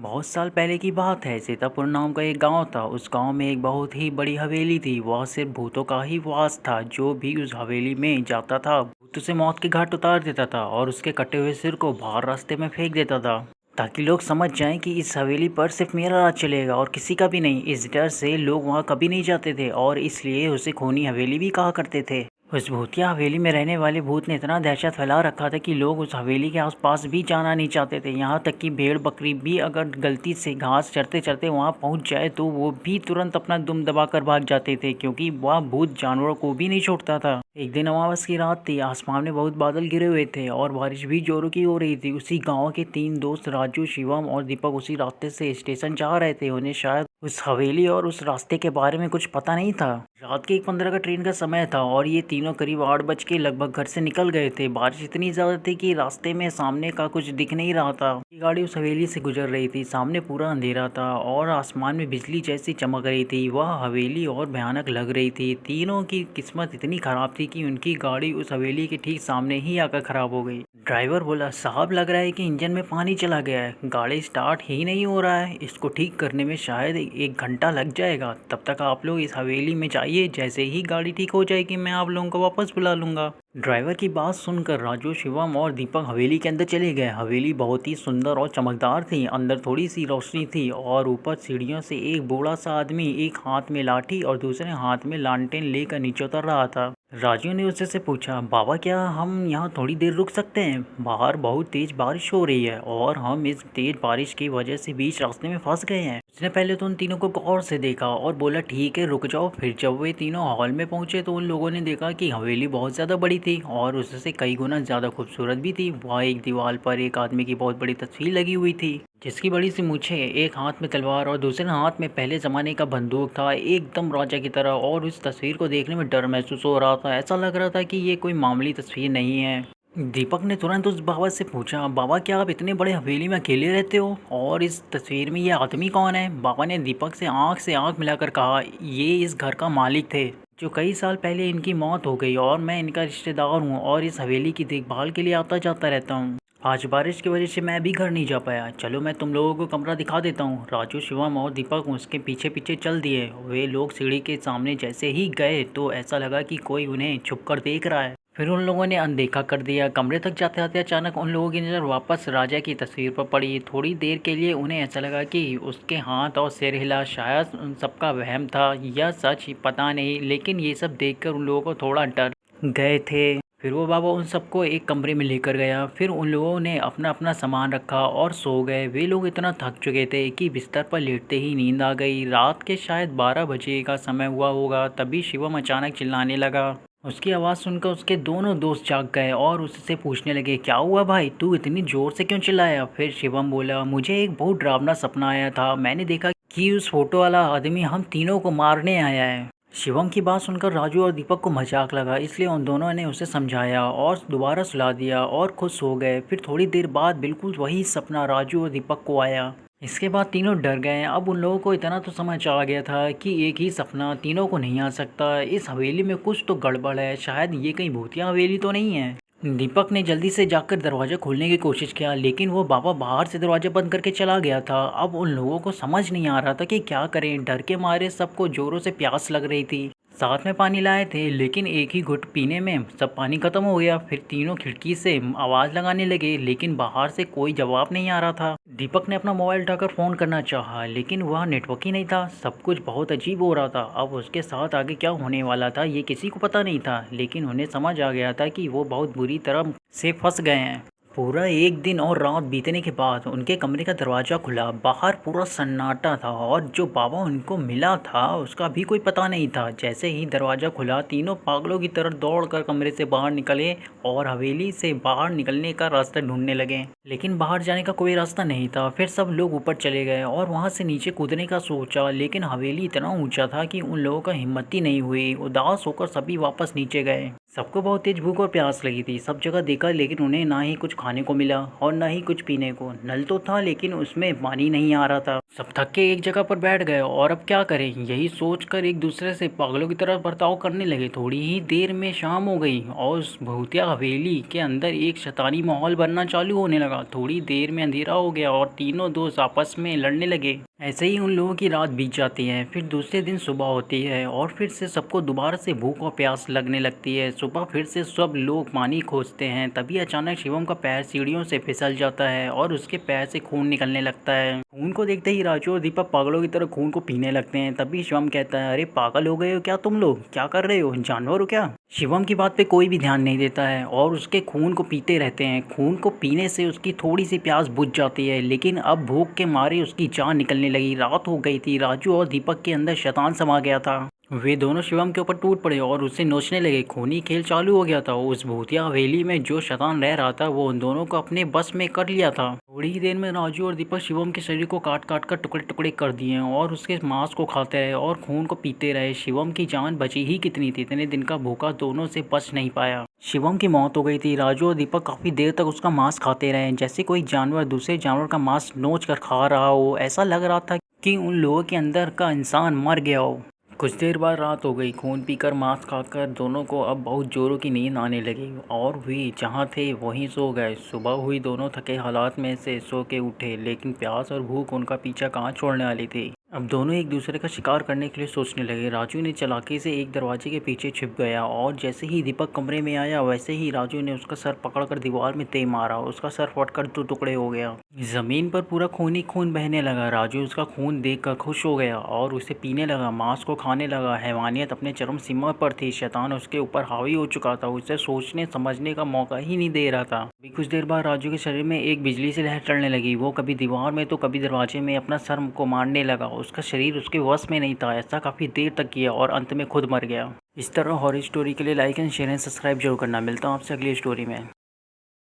बहुत साल पहले की बात है। सीतापुर नाम का एक गांव था। उस गांव में एक बहुत ही बड़ी हवेली थी। वह सिर्फ भूतों का ही वास था। जो भी उस हवेली में जाता था भूत उसे मौत के घाट उतार देता था और उसके कटे हुए सिर को बाहर रास्ते में फेंक देता था, ताकि लोग समझ जाएं कि इस हवेली पर सिर्फ मेरा राज चलेगा और किसी का भी नहीं। इस डर से लोग वहां कभी नहीं जाते थे और इसलिए उसे खूनी हवेली भी कहा करते थे। उस भूतिया हवेली में रहने वाले भूत ने इतना दहशत फैला रखा था कि लोग उस हवेली के आसपास भी जाना नहीं चाहते थे। यहाँ तक कि भेड़ बकरी भी अगर गलती से घास चरते चरते वहाँ पहुँच जाए तो वो भी तुरंत अपना दुम दबाकर भाग जाते थे, क्योंकि वह भूत जानवरों को भी नहीं छोड़ता था। एक दिन अमावस की रात थी। आसमान में बहुत बादल घिरे हुए थे और बारिश भी जोरों की हो रही थी। उसी गांव के तीन दोस्त राजू, शिवम और दीपक उसी रास्ते से स्टेशन जा रहे थे। उन्हें शायद उस हवेली और उस रास्ते के बारे में कुछ पता नहीं था। रात के 1:15 का ट्रेन का समय था और ये तीनों करीब 8 बज के लगभग घर से निकल गए थे। बारिश इतनी ज़्यादा थी कि रास्ते में सामने का कुछ दिख नहीं रहा था। ये गाड़ी उस हवेली से गुजर रही थी। सामने पूरा अंधेरा था और आसमान में बिजली जैसी चमक रही थी। वह हवेली और भयानक लग रही थी। तीनों की किस्मत इतनी खराब थी कि उनकी गाड़ी उस हवेली के ठीक सामने ही आकर खराब हो गई। ड्राइवर बोला, साहब लग रहा है कि इंजन में पानी चला गया है, गाड़ी स्टार्ट ही नहीं हो रहा है। इसको ठीक करने में शायद 1 घंटा लग जाएगा। तब तक आप लोग इस हवेली में जाइए, जैसे ही गाड़ी ठीक हो जाएगी मैं आप लोगों को वापस बुला लूंगा। ड्राइवर की बात सुनकर राजू, शिवम और दीपक हवेली के अंदर चले गए। हवेली बहुत ही सुंदर और चमकदार थी। अंदर थोड़ी सी रोशनी थी और ऊपर सीढ़ियों से एक बूढ़ा सा आदमी एक हाथ में लाठी और दूसरे हाथ में लालटेन लेकर नीचे उतर रहा था। राजू ने उससे पूछा, बाबा क्या हम यहाँ थोड़ी देर रुक सकते हैं? बाहर बहुत तेज बारिश हो रही है और हम इस तेज बारिश की वजह से बीच रास्ते में फंस गए हैं। उसने पहले तो उन तीनों को गौर से देखा और बोला, ठीक है रुक जाओ। फिर जब वे तीनों हॉल में पहुंचे तो उन लोगों ने देखा कि हवेली बहुत ज़्यादा बड़ी थी और उससे कई गुना ज़्यादा खूबसूरत भी थी। वहाँ एक दीवार पर एक आदमी की बहुत बड़ी तस्वीर लगी हुई थी, जिसकी बड़ी सी मूछें, एक हाथ में तलवार और दूसरे हाथ में पहले ज़माने का बंदूक था, एकदम राजा की तरह। और उस तस्वीर को देखने में डर महसूस हो रहा था। ऐसा लग रहा था कि ये कोई मामूली तस्वीर नहीं है। दीपक ने तुरंत उस बाबा से पूछा, बाबा क्या आप इतने बड़े हवेली में अकेले रहते हो और इस तस्वीर में ये आदमी कौन है? बाबा ने दीपक से आंख मिलाकर कहा, ये इस घर का मालिक थे, जो कई साल पहले इनकी मौत हो गई और मैं इनका रिश्तेदार हूँ और इस हवेली की देखभाल के लिए आता जाता रहता हूँ। आज बारिश की वजह से मैं भी घर नहीं जा पाया। चलो मैं तुम लोगों को कमरा दिखा देता हूँ। राजू, शिवम और दीपक उसके पीछे पीछे चल दिए। वे लोग सीढ़ी के सामने जैसे ही गए तो ऐसा लगा कि कोई उन्हें छुपकर देख रहा है। फिर उन लोगों ने अनदेखा कर दिया। कमरे तक जाते जाते अचानक उन लोगों की नज़र वापस राजा की तस्वीर पर पड़ी। थोड़ी देर के लिए उन्हें ऐसा लगा कि उसके हाथ और सिर हिला। शायद उन सबका वहम था या सच, पता नहीं, लेकिन ये सब देखकर उन लोगों को थोड़ा डर गए थे। फिर वो बाबा उन सबको एक कमरे में लेकर गया। फिर उन लोगों ने अपना अपना सामान रखा और सो गए। वे लोग इतना थक चुके थे कि बिस्तर पर लेटते ही नींद आ गई। रात के शायद 12 बजे का समय हुआ होगा। तभी शिवम अचानक चिल्लाने लगा। उसकी आवाज़ सुनकर उसके दोनों दोस्त जाग गए और उससे पूछने लगे, क्या हुआ भाई, तू इतनी ज़ोर से क्यों चिल्लाया? फिर शिवम बोला, मुझे एक बहुत डरावना सपना आया था। मैंने देखा कि उस फोटो वाला आदमी हम तीनों को मारने आया है। शिवम की बात सुनकर राजू और दीपक को मजाक लगा, इसलिए उन दोनों ने उसे समझाया और दोबारा सुला दिया और खुद सो गए। फिर थोड़ी देर बाद बिल्कुल वही सपना राजू और दीपक को आया। इसके बाद तीनों डर गए। अब उन लोगों को इतना तो समझ आ गया था कि एक ही सपना तीनों को नहीं आ सकता। इस हवेली में कुछ तो गड़बड़ है। शायद ये कहीं भूतिया हवेली तो नहीं है। दीपक ने जल्दी से जाकर दरवाज़ा खोलने की कोशिश किया, लेकिन वो बाबा बाहर से दरवाज़ा बंद करके चला गया था। अब उन लोगों को समझ नहीं आ रहा था कि क्या करें। डर के मारे सबको जोरों से प्यास लग रही थी। साथ में पानी लाए थे, लेकिन एक ही घुट पीने में सब पानी खत्म हो गया। फिर तीनों खिड़की से आवाज़ लगाने लगे, लेकिन बाहर से कोई जवाब नहीं आ रहा था। दीपक ने अपना मोबाइल उठाकर फ़ोन करना चाहा, लेकिन वह नेटवर्क ही नहीं था। सब कुछ बहुत अजीब हो रहा था। अब उसके साथ आगे क्या होने वाला था ये किसी को पता नहीं था, लेकिन उन्हें समझ आ गया था कि वो बहुत बुरी तरह से फंस गए हैं। पूरा एक दिन और रात बीतने के बाद उनके कमरे का दरवाज़ा खुला। बाहर पूरा सन्नाटा था और जो बाबा उनको मिला था उसका भी कोई पता नहीं था। जैसे ही दरवाज़ा खुला तीनों पागलों की तरह दौड़कर कमरे से बाहर निकले और हवेली से बाहर निकलने का रास्ता ढूंढने लगे, लेकिन बाहर जाने का कोई रास्ता नहीं था। फिर सब लोग ऊपर चले गए और वहाँ से नीचे कूदने का सोचा, लेकिन हवेली इतना ऊंचा था कि उन लोगों का हिम्मत ही नहीं हुई। उदास होकर सभी वापस नीचे गए। सबको बहुत तेज भूख और प्यास लगी थी। सब जगह देखा, लेकिन उन्हें ना ही कुछ खाने को मिला और ना ही कुछ पीने को। नल तो था, लेकिन उसमें पानी नहीं आ रहा था। सब थक के एक जगह पर बैठ गए और अब क्या करें यही सोचकर एक दूसरे से पागलों की तरह बर्ताव करने लगे। थोड़ी ही देर में शाम हो गई और उस भूतिया हवेली के अंदर एक शैतानी माहौल बनना चालू होने लगा। लगा। थोड़ी देर में अंधेरा हो गया और तीनों दोस्त आपस में लड़ने लगे। ऐसे ही उन लोगों की रात बीत जाती है। फिर दूसरे दिन सुबह होती है और फिर से सबको दोबारा से भूख और प्यास लगने लगती है। सुबह फिर से सब लोग पानी खोजते हैं। तभी अचानक शिवम का पैर सीढ़ियों से फिसल जाता है और उसके पैर से खून निकलने लगता है। खून को देखते ही राजू और दीपक पागलों की तरह खून को पीने लगते हैं। तभी शिवम कहता है, अरे पागल हो गए हो क्या तुम लोग? क्या कर रहे हो? जानवर हो क्या? शिवम की बात पे कोई भी ध्यान नहीं देता है और उसके खून को पीते रहते हैं। खून को पीने से उसकी थोड़ी सी प्यास बुझ जाती है, लेकिन अब भूख के मारे उसकी जान निकलने लगी। रात हो गई थी। राजू और दीपक के अंदर शैतान समा गया था। वे दोनों शिवम के ऊपर टूट पड़े और उससे नोचने लगे। खूनी खेल चालू हो गया था। उस भूतिया हवेली में जो शैतान रह रहा था वो उन दोनों को अपने बस में कर लिया था। थोड़ी ही देर में राजू और दीपक शिवम के शरीर को काट काट कर टुकड़े टुकड़े कर दिए और उसके मांस को खाते रहे और खून को पीते रहे। शिवम की जान बची ही कितनी थी, इतने दिन का भूखा दोनों से बच नहीं पाया। शिवम की मौत हो गई थी। राजू और दीपक काफी देर तक उसका मांस खाते रहे, जैसे कोई जानवर दूसरे जानवर का मांस नोच कर खा रहा हो। ऐसा लग रहा था कि उन लोगों के अंदर का इंसान मर गया हो। कुछ देर बाद रात हो गई। खून पीकर मांस खाकर दोनों को अब बहुत जोरों की नींद आने लगी और वे जहाँ थे वहीं सो गए। सुबह हुई। दोनों थके हालात में से सो के उठे, लेकिन प्यास और भूख उनका पीछा कहाँ छोड़ने वाली थी। अब दोनों एक दूसरे का शिकार करने के लिए सोचने लगे। राजू ने चालाकी से एक दरवाजे के पीछे छिप गया और जैसे ही दीपक कमरे में आया वैसे ही राजू ने उसका सर पकड़कर दीवार में दे मारा। उसका सर फटकर दो टुकड़े हो गया। जमीन पर पूरा खून ही खून बहने लगा। राजू उसका खून देखकर खुश हो गया और उसे पीने लगा, मांस को खाने लगा। हैवानियत अपने चरम सीमा पर थी। शैतान उसके ऊपर हावी हो चुका था। उसे सोचने समझने का मौका ही नहीं दे रहा था। अभी कुछ देर बाद राजू के शरीर में एक बिजली से लहर चलने लगी। वो कभी दीवार में तो कभी दरवाजे में अपना सर को मारने लगा। उसका शरीर उसके वश में नहीं था। ऐसा काफी देर तक किया और अंत में खुद मर गया। इस तरह हॉरर स्टोरी के लिए like and share and subscribe जरूर करना। मिलता हूँ आपसे अगली स्टोरी में।